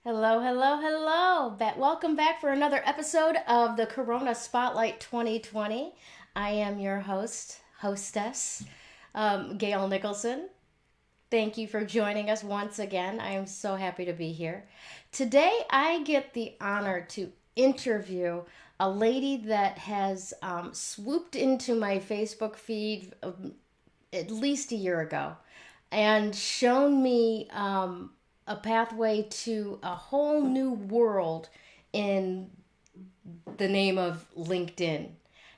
Hello, hello, hello. Welcome back for another episode of the Corona Spotlight 2020. I am your hostess, Gayle Nicholson. Thank you for joining us once again. I am so happy to be here. Today, I get the honor to interview a lady that has swooped into my Facebook feed at least a year ago and shown me a pathway to a whole new world in the name of LinkedIn.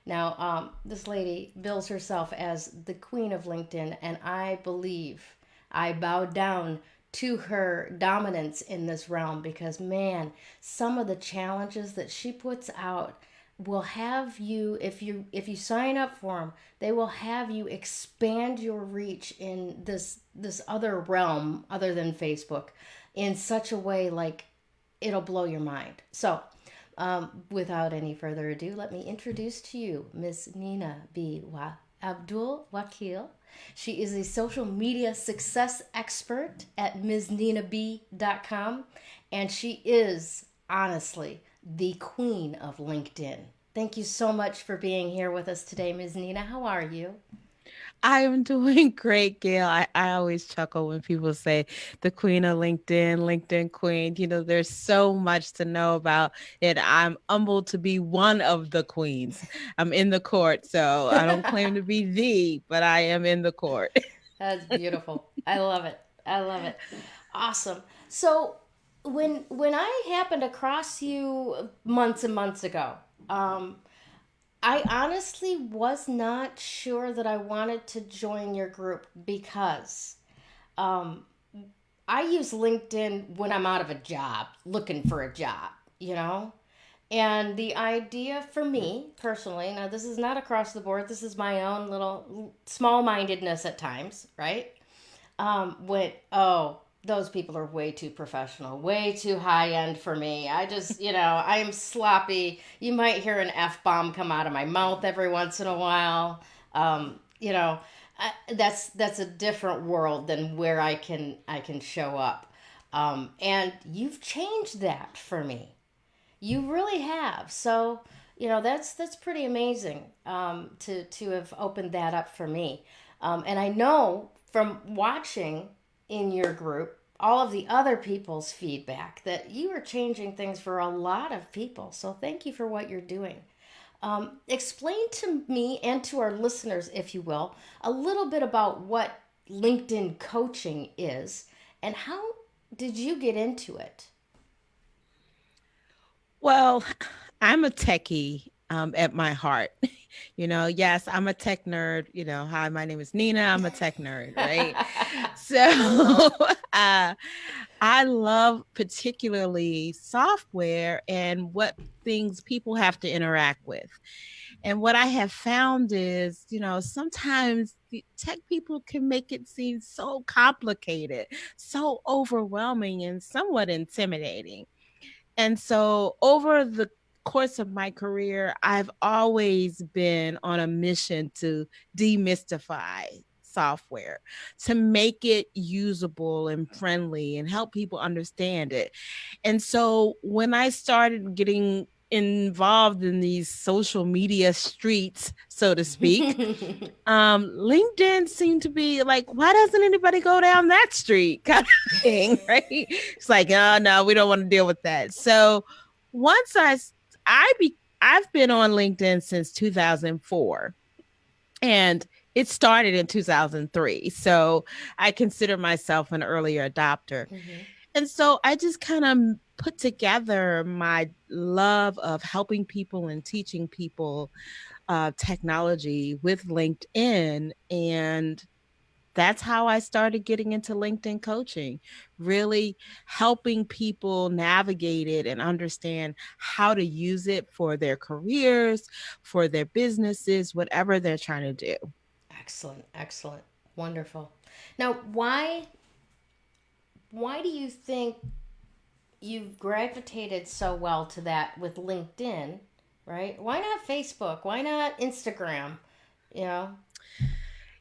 Now, this lady bills herself as the queen of LinkedIn, and I bow down to her dominance in this realm because, man, some of the challenges that she puts out will have you, if you sign up for them, they will have you expand your reach in this other realm other than Facebook in such a way like it'll blow your mind. So without any further ado, let me introduce to you Miss Nena B Abdul-Wakeel. She is a social media success expert at MsNenaB.com, and she is honestly the queen of LinkedIn. Thank you so much for being here with us today, Ms. Nena. How are you? I am doing great, Gail. I always chuckle when people say the queen of LinkedIn, LinkedIn queen. There's so much to know about it. I'm humbled to be one of the queens. I'm in the court, so I don't claim to be the, but I am in the court. That's beautiful. I love it. I love it. Awesome. So when I happened across you months and months ago, um, I honestly was not sure that I wanted to join your group because um, I use LinkedIn when I'm out of a job, looking for a job, you know? And the idea for me personally, now this is not across the board, this is my own little small mindedness at times, right? Those people are way too professional, way too high end for me. I am sloppy. You might hear an F bomb come out of my mouth every once in a while. Um, you know, that's a different world than where I can show up. And you've changed that for me. You really have. So, that's pretty amazing to have opened that up for me. And I know from watching in your group all of the other people's feedback that you are changing things for a lot of people. So thank you for what you're doing. Explain to me and to our listeners, if you will, a little bit about what LinkedIn coaching is and how did you get into it? Well, I'm a techie at my heart. Yes, I'm a tech nerd. Hi, my name is Nina. I'm a tech nerd, right? So uh, I love particularly software and what things people have to interact with. And what I have found is, sometimes the tech people can make it seem so complicated, so overwhelming, and somewhat intimidating. And so over the course of my career, I've always been on a mission to demystify software, to make it usable and friendly and help people understand it. And so when I started getting involved in these social media streets, so to speak, LinkedIn seemed to be like, why doesn't anybody go down that street kind of thing, right? It's like, oh no, we don't want to deal with that. So once I've been on LinkedIn since 2004, and it started in 2003. So I consider myself an earlier adopter. Hmm. And so I just kind of put together my love of helping people and teaching people technology with LinkedIn. And that's how I started getting into LinkedIn coaching, really helping people navigate it and understand how to use it for their careers, for their businesses, whatever they're trying to do. Excellent, excellent, wonderful. Now, why do you think you've gravitated so well to that with LinkedIn, right? Why not Facebook? Why not Instagram? You know?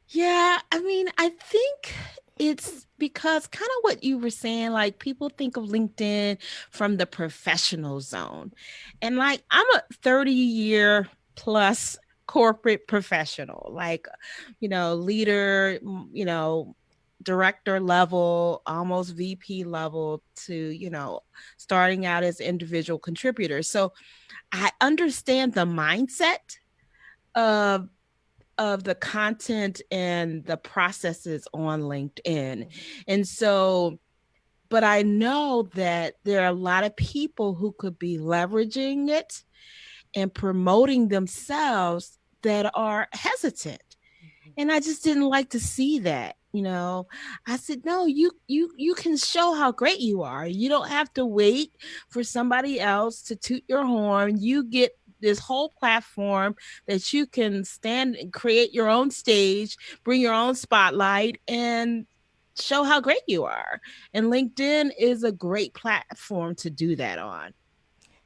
Yeah, I mean, I think it's because kind of what you were saying, like people think of LinkedIn from the professional zone. And like I'm a 30-year plus corporate professional, like, leader, director level, almost VP level to, starting out as individual contributors. So I understand the mindset of the content and the processes on LinkedIn. Mhm. And so, but I know that there are a lot of people who could be leveraging it and promoting themselves that are hesitant. And I just didn't like to see that. I said, no, you can show how great you are. You don't have to wait for somebody else to toot your horn. You get this whole platform that you can stand and create your own stage, bring your own spotlight, and show how great you are. And LinkedIn is a great platform to do that on.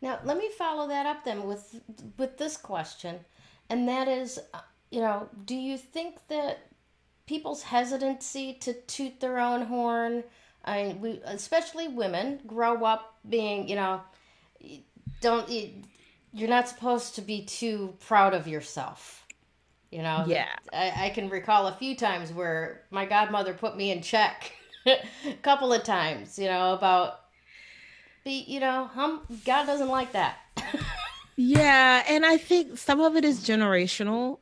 Now, let me follow that up then with this question, and that is, do you think that people's hesitancy to toot their own horn, we especially women grow up being, don't you're not supposed to be too proud of yourself. That Yeah. I can recall a few times where my godmother put me in check a couple of times, about God doesn't like that. Yeah, and I think some of it is generational,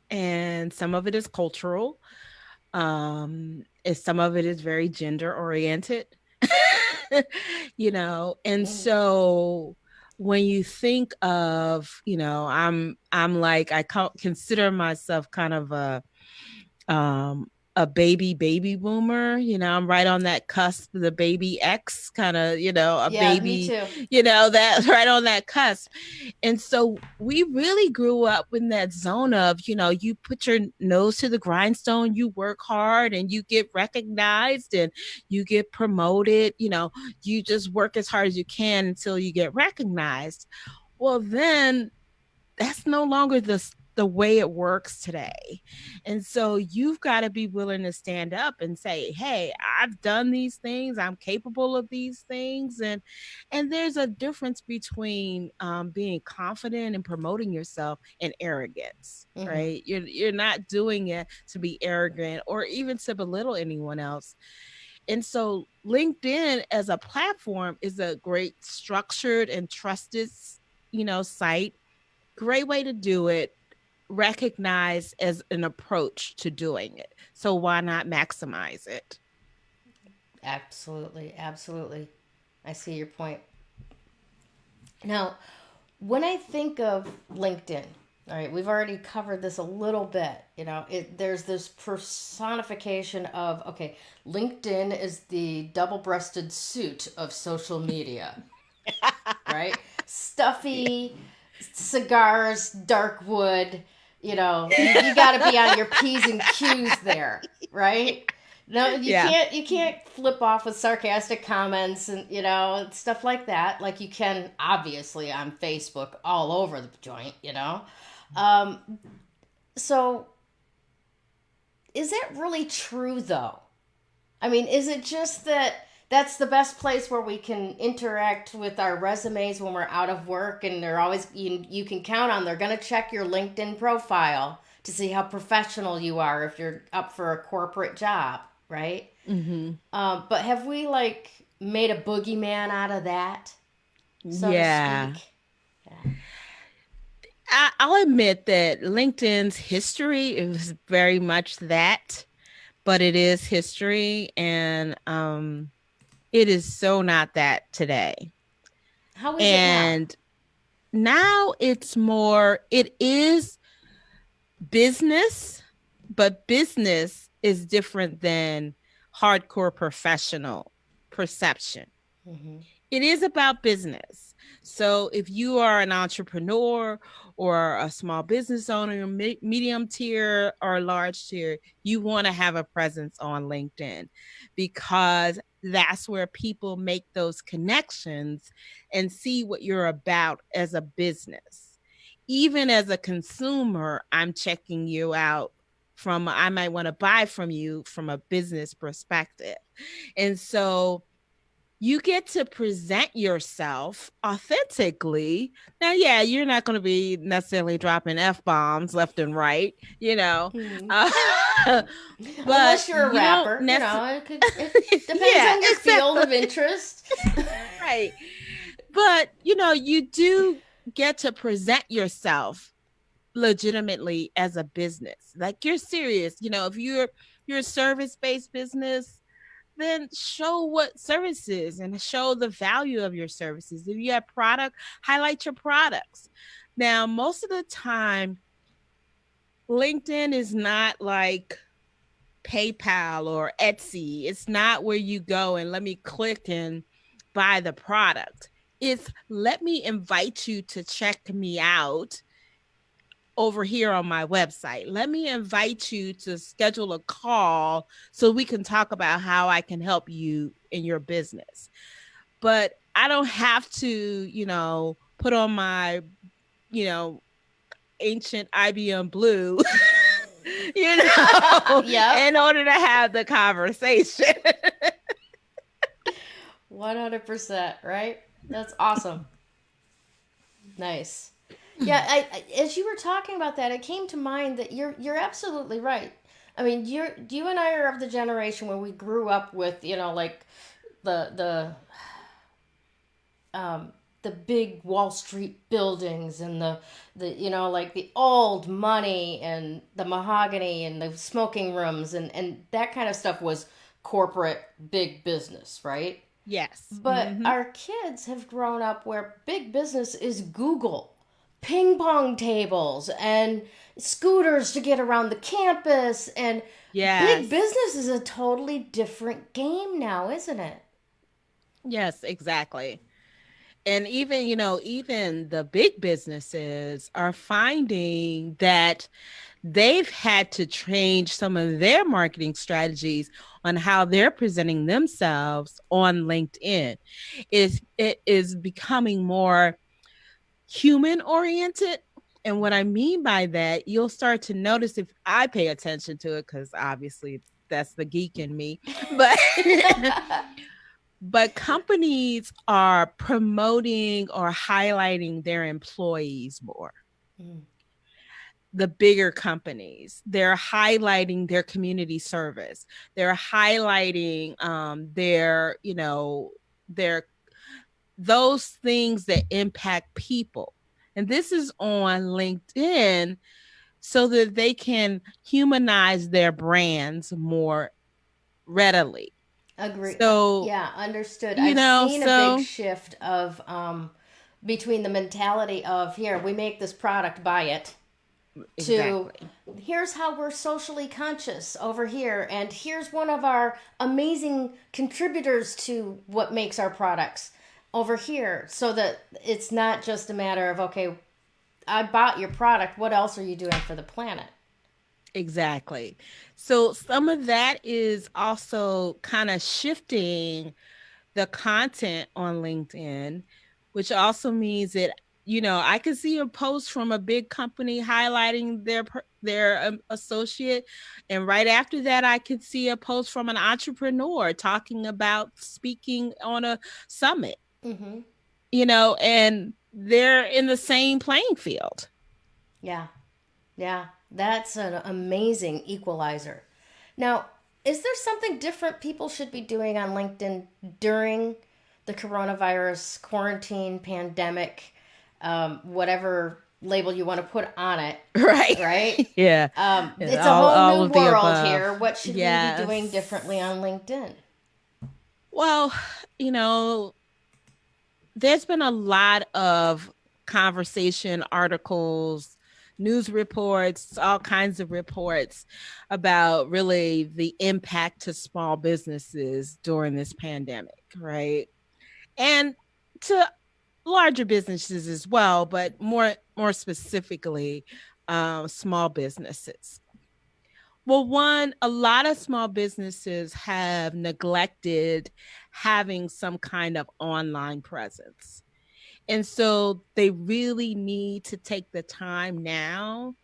and some of it is cultural. And some of it is very gender oriented. And so when you think of, I'm like consider myself kind of um a baby boomer. I'm right on that cusp, the baby X kind of, a Yeah, me baby, too. that right on that cusp. And so we really grew up in that zone of, you put your nose to the grindstone, you work hard and you get recognized and you get promoted. You just work as hard as you can until you get recognized. Well, then that's no longer the way it works today. And so you've got to be willing to stand up and say, hey, I've done these things, I'm capable of these things. And there's a difference between being confident and promoting yourself and arrogance. Mm-hmm. Right, you're not doing it to be arrogant or even to belittle anyone else. And so LinkedIn as a platform is a great structured and trusted site. Great way to do it, recognized as an approach to doing it. So why not maximize it? Absolutely, absolutely. I see your point. Now, when I think of LinkedIn, all right, we've already covered this a little bit. There's this personification of, okay, LinkedIn is the double-breasted suit of social media, right? Stuffy, cigars, dark wood. You got to be on your P's and Q's there, right? No, you Yeah. can't. You can't flip off with sarcastic comments and stuff like that, like you can obviously on Facebook all over the joint. Um, so is that really true though? I mean, is it just that that's the best place where we can interact with our resumes when we're out of work, and they're always you can count on they're going to check your LinkedIn profile to see how professional you are if you're up for a corporate job, right? Mm-hmm. But have we like made a boogeyman out of that, so to Yeah. speak? Yeah. I'll admit that LinkedIn's history is very much that, but it is history, and it is so not that today. How is it now? And now it is business, but business is different than hardcore professional perception. Mm-hmm. It is about business. So if you are an entrepreneur or a small business owner, medium tier or large tier, you want to have a presence on LinkedIn because that's where people make those connections and see what you're about as a business. Even as a consumer, I'm checking you out I might want to buy from you from a business perspective. And so you get to present yourself authentically. Now, yeah, you're not going to be necessarily dropping F bombs left and right, you know, Hmm. uh, but Unless you're a you don't rapper, you necessarily, know, it depends yeah, on your field of exactly. interest. Right. But, you do get to present yourself legitimately as a business. Like you're serious, if you're a service-based business, then show what services and show the value of your services. If you have product, highlight your products. Now, most of the time, LinkedIn is not like PayPal or Etsy. It's not where you go and let me click and buy the product. It's let me invite you to check me out over here on my website. Let me invite you to schedule a call so we can talk about how I can help you in your business. But I don't have to, put on my, you know, ancient IBM blue, Yep. in order to have the conversation. 100%, right? That's awesome. Nice. Yeah, as you were talking about that, it came to mind that you're absolutely right. I mean, you and I are of the generation where we grew up with, like the um, the big Wall Street buildings and the like the old money and the mahogany and the smoking rooms and that kind of stuff was corporate big business, right? Yes. But our kids have grown up where big business is Google, ping pong tables, and scooters to get around the campus. And big Yes. business is a totally different game now, isn't it? Yes, exactly. And even, even the big businesses are finding that they've had to change some of their marketing strategies on how they're presenting themselves on LinkedIn. It is becoming more human oriented. And what I mean by that, you'll start to notice if I pay attention to it, because obviously that's the geek in me. But but companies are promoting or highlighting their employees more. Mm. The bigger companies, they're highlighting their community service, they're highlighting their those things that impact people, and this is on LinkedIn so that they can humanize their brands more readily. Agree. So, Yeah, understood. I've seen a big so shift of between the mentality of here, we make this product, buy it, to exactly. here's how we're socially conscious over here, and here's one of our amazing contributors to what makes our products over here, so that it's not just a matter of, okay, I bought your product, what else are you doing for the planet? Exactly. So some of that is also kind of shifting the content on LinkedIn, which also means that I could see a post from a big company highlighting their associate, and right after that, I could see a post from an entrepreneur talking about speaking on a summit. Mm-hmm. And they're in the same playing field. Yeah. Yeah, that's an amazing equalizer. Now, is there something different people should be doing on LinkedIn during the coronavirus quarantine pandemic, whatever label you want to put on it, Right. right? Yeah. It's a all whole all new of the world above. here. What should we be doing differently Yes. on LinkedIn? Well, you know, there's been a lot of conversation, articles, news reports, all kinds of reports about really the impact to small businesses during this pandemic, right? And to larger businesses as well, but more specifically, small businesses. Well, one, a lot of small businesses have neglected having some kind of online presence. And so they really need to take the time now,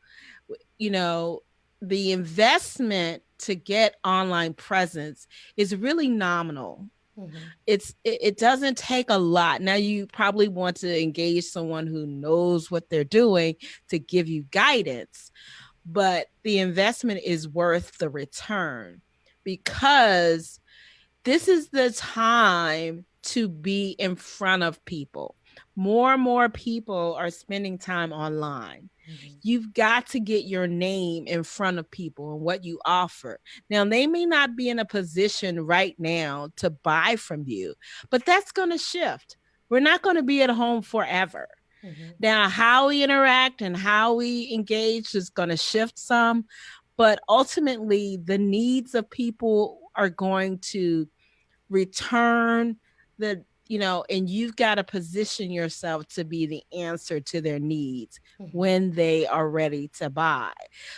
you know, the investment to get online presence is really nominal. Mm-hmm. It doesn't take a lot. Now you probably want to engage someone who knows what they're doing to give you guidance, but the investment is worth the return because this is the time to be in front of people. More and more people are spending time online. Mm-hmm. You've got to get your name in front of people and what you offer. Now, they may not be in a position right now to buy from you, but that's going to shift. We're not going to be at home forever. Mm-hmm. Now, how we interact and how we engage is going to shift some, but ultimately, the needs of people are going to return and you've got to position yourself to be the answer to their needs Mm-hmm. when they are ready to buy.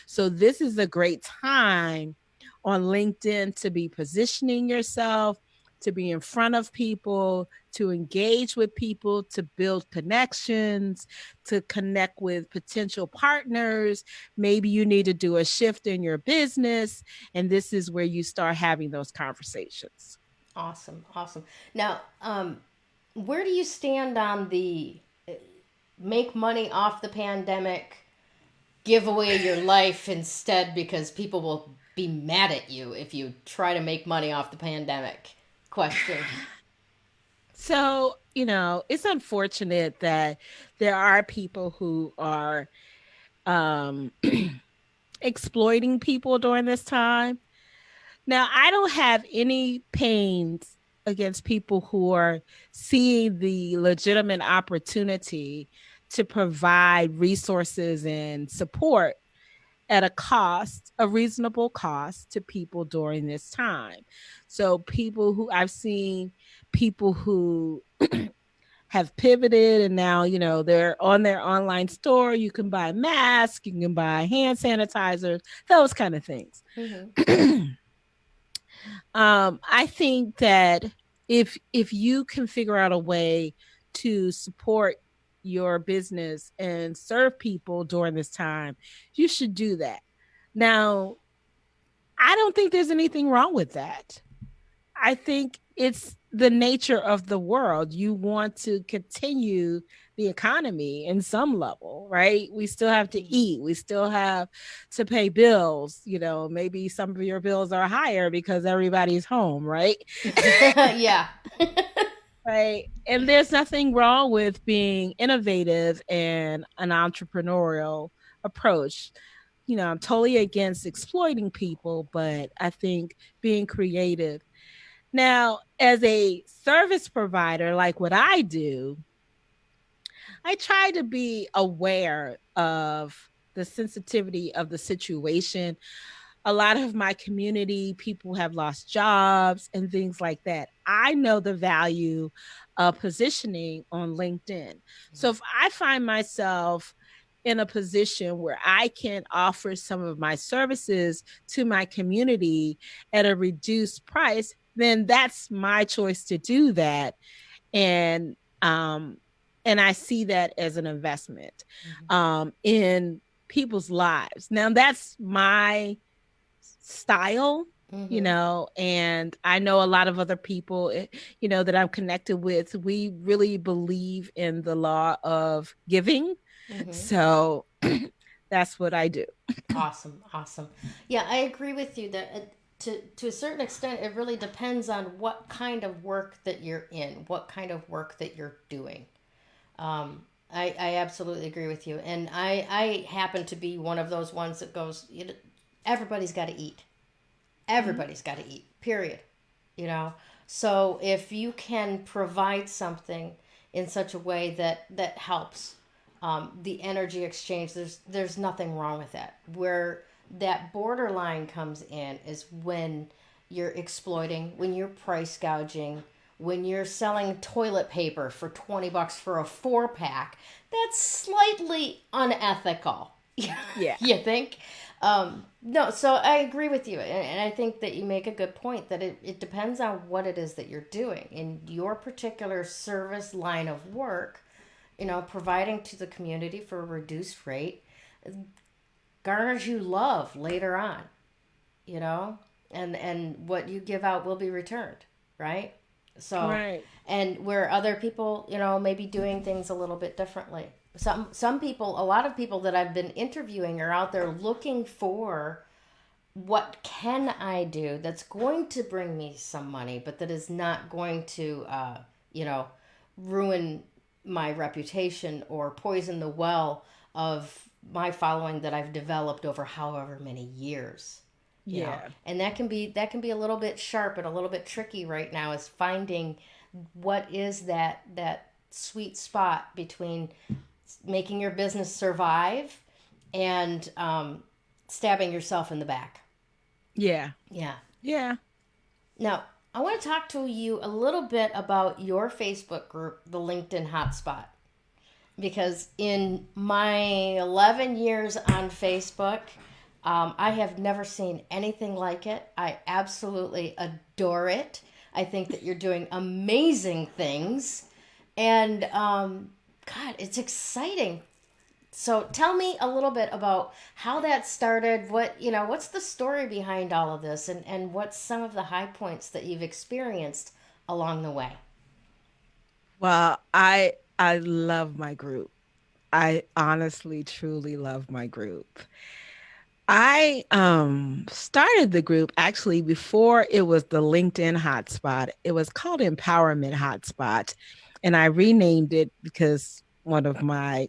So this is a great time on LinkedIn to be positioning yourself, to be in front of people, to engage with people, to build connections, to connect with potential partners. Maybe you need to do a shift in your business, and this is where you start having those conversations. Awesome, awesome. Now, where do you stand on the make money off the pandemic, give away your life instead because people will be mad at you if you try to make money off the pandemic question? So, it's unfortunate that there are people who are um, exploiting people during this time. Now, I don't have any pains against people who are seeing the legitimate opportunity to provide resources and support at a reasonable cost to people during this time. So, people who I've seen, people who have pivoted and now, they're on their online store. You can buy masks, you can buy hand sanitizers, those kind of things. Mm-hmm. I think that if you can figure out a way to support your business and serve people during this time, you should do that. Now, I don't think there's anything wrong with that. I think it's the nature of the world. You want to continue the economy in some level, right? We still have to eat. We still have to pay bills. Maybe some of your bills are higher because everybody's home, right? Yeah. Right. And there's nothing wrong with being innovative and an entrepreneurial approach. I'm totally against exploiting people, but I think being creative. Now, as a service provider, like what I do, I try to be aware of the sensitivity of the situation. A lot of my community, people have lost jobs and things like that. I know the value of positioning on LinkedIn. So if I find myself in a position where I can offer some of my services to my community at a reduced price, then that's my choice to do that. And um and I see that as an investment in people's lives. Now that's my style, Mm-hmm. and I know a lot of other people, that I'm connected with. We really believe in the law of giving. Mm-hmm. So that's what I do. Awesome, awesome. Yeah, I agree with you that to a certain extent, it really depends on what kind of work that you're in, what kind of work that you're doing. I absolutely agree with you, and I happen to be one of those ones that goes, everybody's got to eat. Mhm. Everybody's got to eat. Period. You know. So if you can provide something in such a way that helps the energy exchange, there's nothing wrong with that. Where that borderline comes in is when you're exploiting, when you're price gouging, when you're selling toilet paper for $20 for a 4 pack. That's slightly unethical. Yeah. You think? No, so I agree with you. And I think that you make a good point that it depends on what it is that you're doing. In your particular service line of work, providing to the community for a reduced rate, garners you love later on, you know, and what you give out will be returned, right? So, Right. and where other people, you know, may be doing things a little bit differently. Some people, a lot of people that I've been interviewing are out there looking for what can I do that's going to bring me some money, but that is not going to, you know, ruin my reputation or poison the well of my following that I've developed over however many years. You know, Yeah. and that can be a little bit sharp and a little bit tricky right now, is finding what is that sweet spot between making your business survive and stabbing yourself in the back. Yeah. Yeah. Yeah. Now, I want to talk to you a little bit about your Facebook group, the LinkedIn Hotspot, because in my 11 years on Facebook, I have never seen anything like it. I absolutely adore it. I think that you're doing amazing things. And God, it's exciting. So tell me a little bit about how that started. What's the story behind all of this, and what's some of the high points that you've experienced along the way? Well, I love my group. I honestly truly love my group. I started the group actually before it was the LinkedIn hotspot. It was called Empowerment Hotspot, and I renamed it because one of my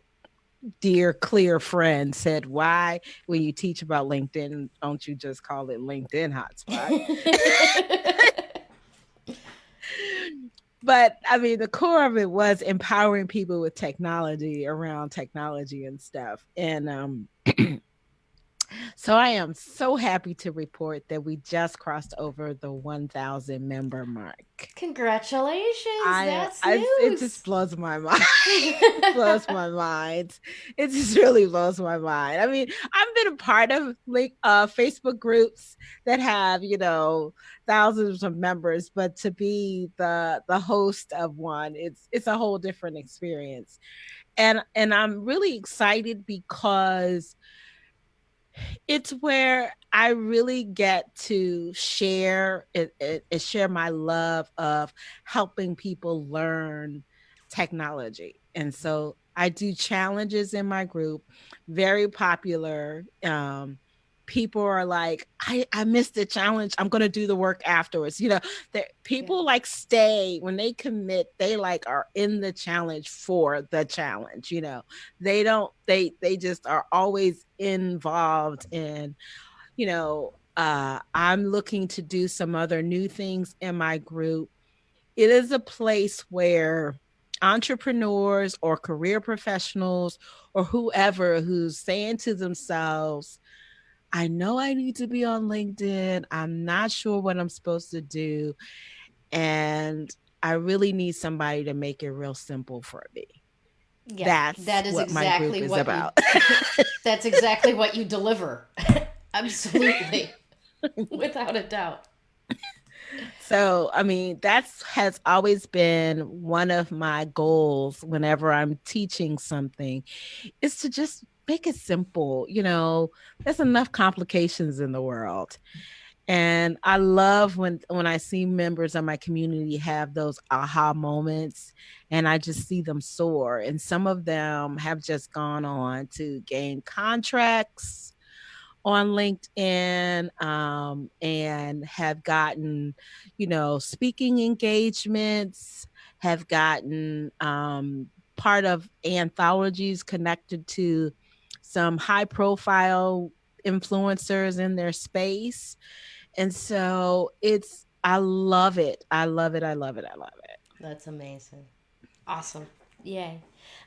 dear clear friends said, "Why when you teach about LinkedIn don't you just call it LinkedIn hotspot?" But I mean, the core of it was empowering people with technology, around technology and stuff. And so I am so happy to report that we just crossed over the 1,000 member mark. Congratulations, that's It just news. blows my mind. It blows my mind. It just really blows my mind. I mean, I've been a part of Facebook groups that have, thousands of members, but to be the host of one, it's a whole different experience. And I'm really excited because it's where I really get to share my love of helping people learn technology. And so I do challenges in my group, very popular. People are like, I missed the challenge. I'm gonna do the work afterwards. That Yeah. people like stay when they commit, they like are in the challenge for the challenge. They don't they just are always involved in, I'm looking to do some other new things in my group. It is a place where entrepreneurs or career professionals or whoever who's saying to themselves, I know I need to be on LinkedIn. I'm not sure what I'm supposed to do. And I really need somebody to make it real simple for me. Yeah, That's that is what my group exactly is what you about. that's exactly what you deliver. Absolutely. Without a doubt. So, I mean, that's has always been one of my goals whenever I'm teaching something, is to just make it simple. There's enough complications in the world. And I love when I see members of my community have those aha moments, and I just see them soar. And some of them have just gone on to gain contracts on LinkedIn, and have gotten, speaking engagements, have gotten part of anthologies connected to some high profile influencers in their space. And so I love it. I love it. I love it. I love it. That's amazing. Awesome. Yay.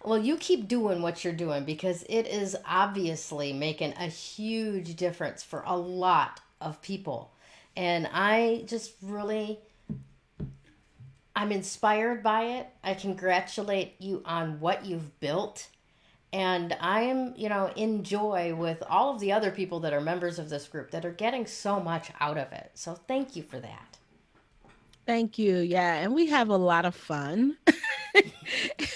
Well, you keep doing what you're doing, because it is obviously making a huge difference for a lot of people. And I just really, I'm inspired by it. I congratulate you on what you've built. And I am, in joy with all of the other people that are members of this group that are getting so much out of it. So thank you for that. Thank you. Yeah. And we have a lot of fun.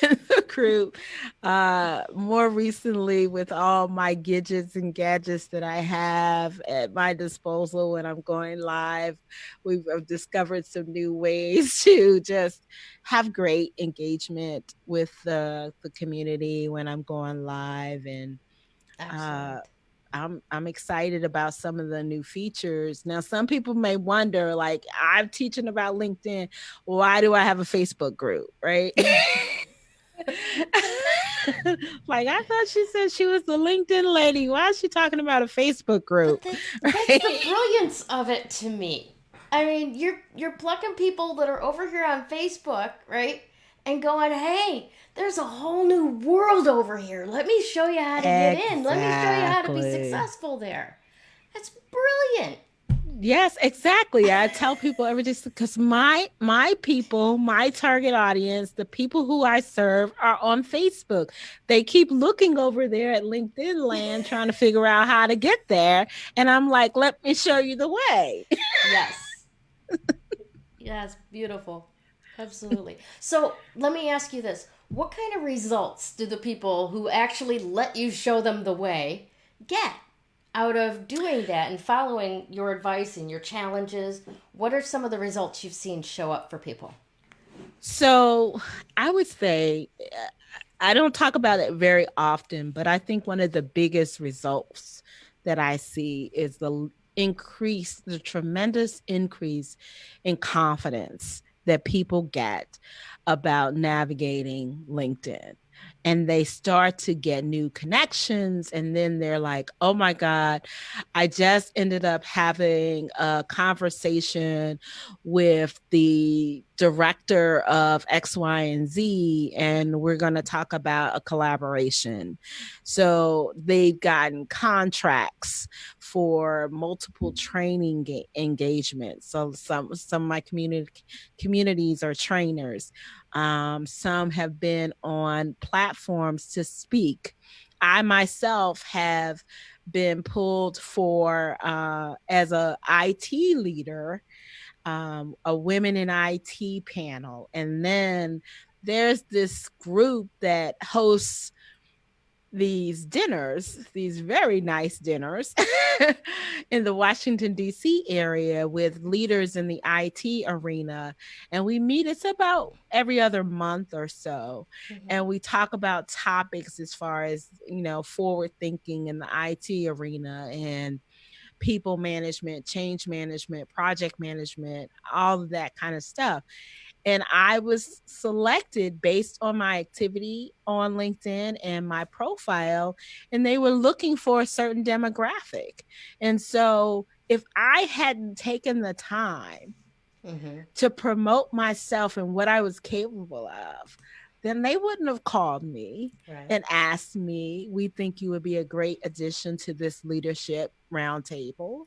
in the group. More recently, with all my gadgets and gadgets that I have at my disposal when I'm going live, I've discovered some new ways to just have great engagement with the community when I'm going live. And uh, Excellent. I'm excited about some of the new features. Now, some people may wonder, like, I'm teaching about LinkedIn. Why do I have a Facebook group, right? Like, I thought she said she was the LinkedIn lady. Why is she talking about a Facebook But group? that's the Right? brilliance of it to me. I mean, you're plucking people that are over here on Facebook, right? And going, "Hey, there's a whole new world over here. Let me show you how to get in. Let me show you how to be Exactly. successful there." That's brilliant. Yes, exactly. I tell people every day because my people, my target audience, the people who I serve are on Facebook. They keep looking over there at LinkedIn land trying to figure out how to get there. And I'm like, let me show you the way. Yes. Yes, beautiful. Absolutely. So let me ask you this. What kind of results do the people who actually let you show them the way get out of doing that and following your advice and your challenges? What are some of the results you've seen show up for people? So I would say I don't talk about it very often, but I think one of the biggest results that I see is the tremendous increase in confidence that people get about navigating LinkedIn. And they start to get new connections. And then they're like, oh my God, I just ended up having a conversation with the director of X, Y, and Z, and we're going to talk about a collaboration. So they've gotten contracts for multiple training engagements. So some of my communities are trainers. Some have been on platforms to speak. I myself have been pulled for as a IT leader, a women in IT panel. And then there's this group that hosts these dinners, these very nice dinners in the Washington, D.C. area with leaders in the IT arena. And we meet, it's about every other month or so. Mm-hmm. And we talk about topics as far as, forward thinking in the IT arena and people management, change management, project management, all of that kind of stuff. And I was selected based on my activity on LinkedIn and my profile, and they were looking for a certain demographic. And so if I hadn't taken the time Mm-hmm. to promote myself and what I was capable of, then they wouldn't have called me Right. and asked me, we think you would be a great addition to this leadership roundtable.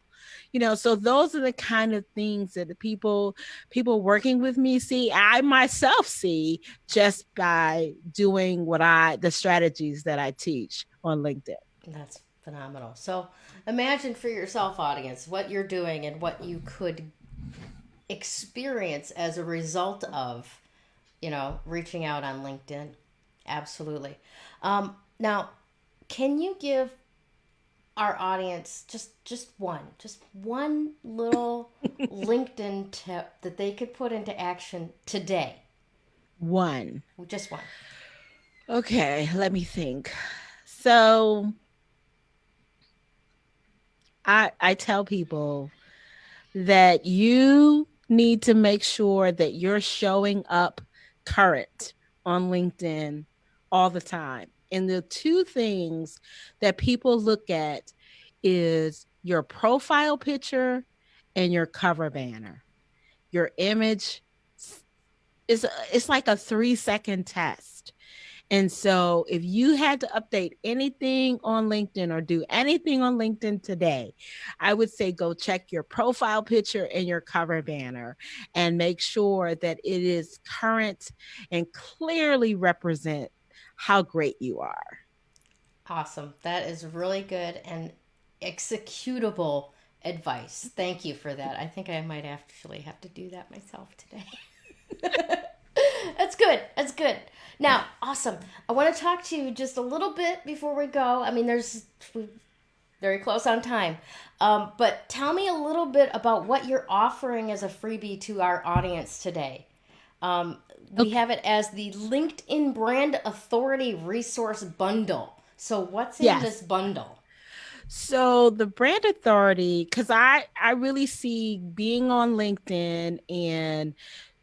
So those are the kind of things that the people working with me see, I myself see just by doing the strategies that I teach on LinkedIn. That's phenomenal. So imagine for yourself, audience, what you're doing and what you could experience as a result of, reaching out on LinkedIn. Absolutely. Now, can you give our audience just one little LinkedIn tip that they could put into action today? One. Just one. Okay, let me think. So I tell people that you need to make sure that you're showing up current on LinkedIn all the time. And the two things that people look at is your profile picture and your cover banner. Your image is it's like a 3-second test. And so if you had to update anything on LinkedIn or do anything on LinkedIn today, I would say go check your profile picture and your cover banner and make sure that it is current and clearly represent how great you are. Awesome. That is really good and executable advice. Thank you for that. I think I might actually have to do that myself today. That's good good. That's good. Now, awesome. I want to talk to you just a little bit before we go. I mean, we're very close on time. But tell me a little bit about what you're offering as a freebie to our audience today. We Okay. have it as the LinkedIn Brand Authority Resource Bundle. So, what's in this Yes. bundle? So the brand authority, because I really see being on LinkedIn and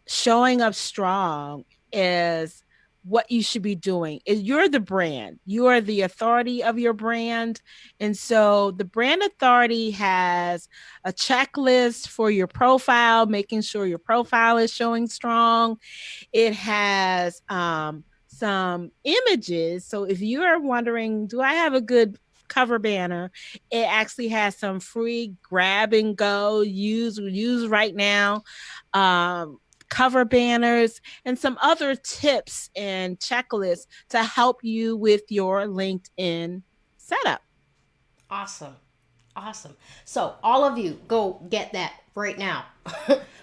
showing up strong is what you should be doing. You're the brand. You are the authority of your brand. And so the brand authority has a checklist for your profile, making sure your profile is showing strong. It has some images. So if you are wondering, do I have a good cover banner? It actually has some free grab and go, use right now. Um, Cover banners and some other tips and checklists to help you with your LinkedIn setup. Awesome. Awesome. So, all of you go get that right now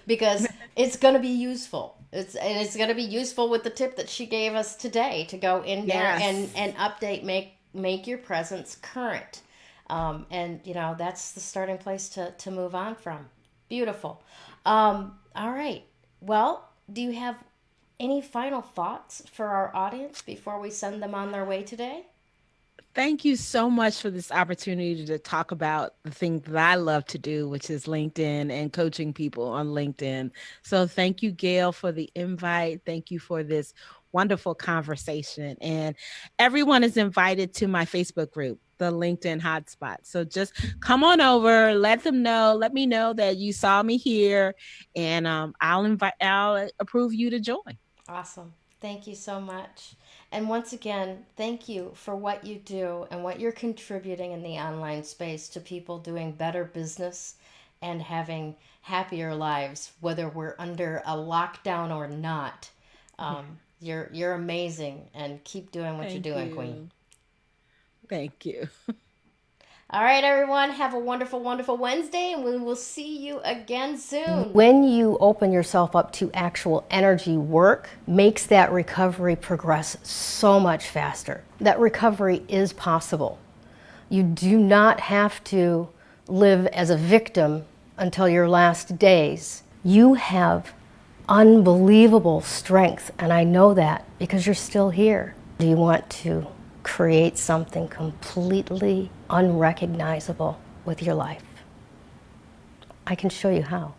because it's going to be useful. It's going to be useful with the tip that she gave us today to go in there and Yes. update, make your presence current. And that's the starting place to move on from. Beautiful. All right. Well, do you have any final thoughts for our audience before we send them on their way today? Thank you so much for this opportunity to talk about the thing that I love to do, which is LinkedIn and coaching people on LinkedIn. So, thank you, Gayle, for the invite. Thank you for this wonderful conversation. And everyone is invited to my Facebook group, the LinkedIn Hotspot. So, just come on over, let me know that you saw me here, and I'll approve you to join. Awesome. Thank you so much. And once again, thank you for what you do and what you're contributing in the online space to people doing better business and having happier lives, whether we're under a lockdown or not. You're amazing, and keep doing what you're Thank doing, Queen. you. Thank you. All right, everyone, have a wonderful, wonderful Wednesday, and we will see you again soon. When you open yourself up to actual energy work, makes that recovery progress so much faster. That recovery is possible. You do not have to live as a victim until your last days. You have unbelievable strength, and I know that because you're still here. Do you want to create something completely unrecognizable with your life? I can show you how.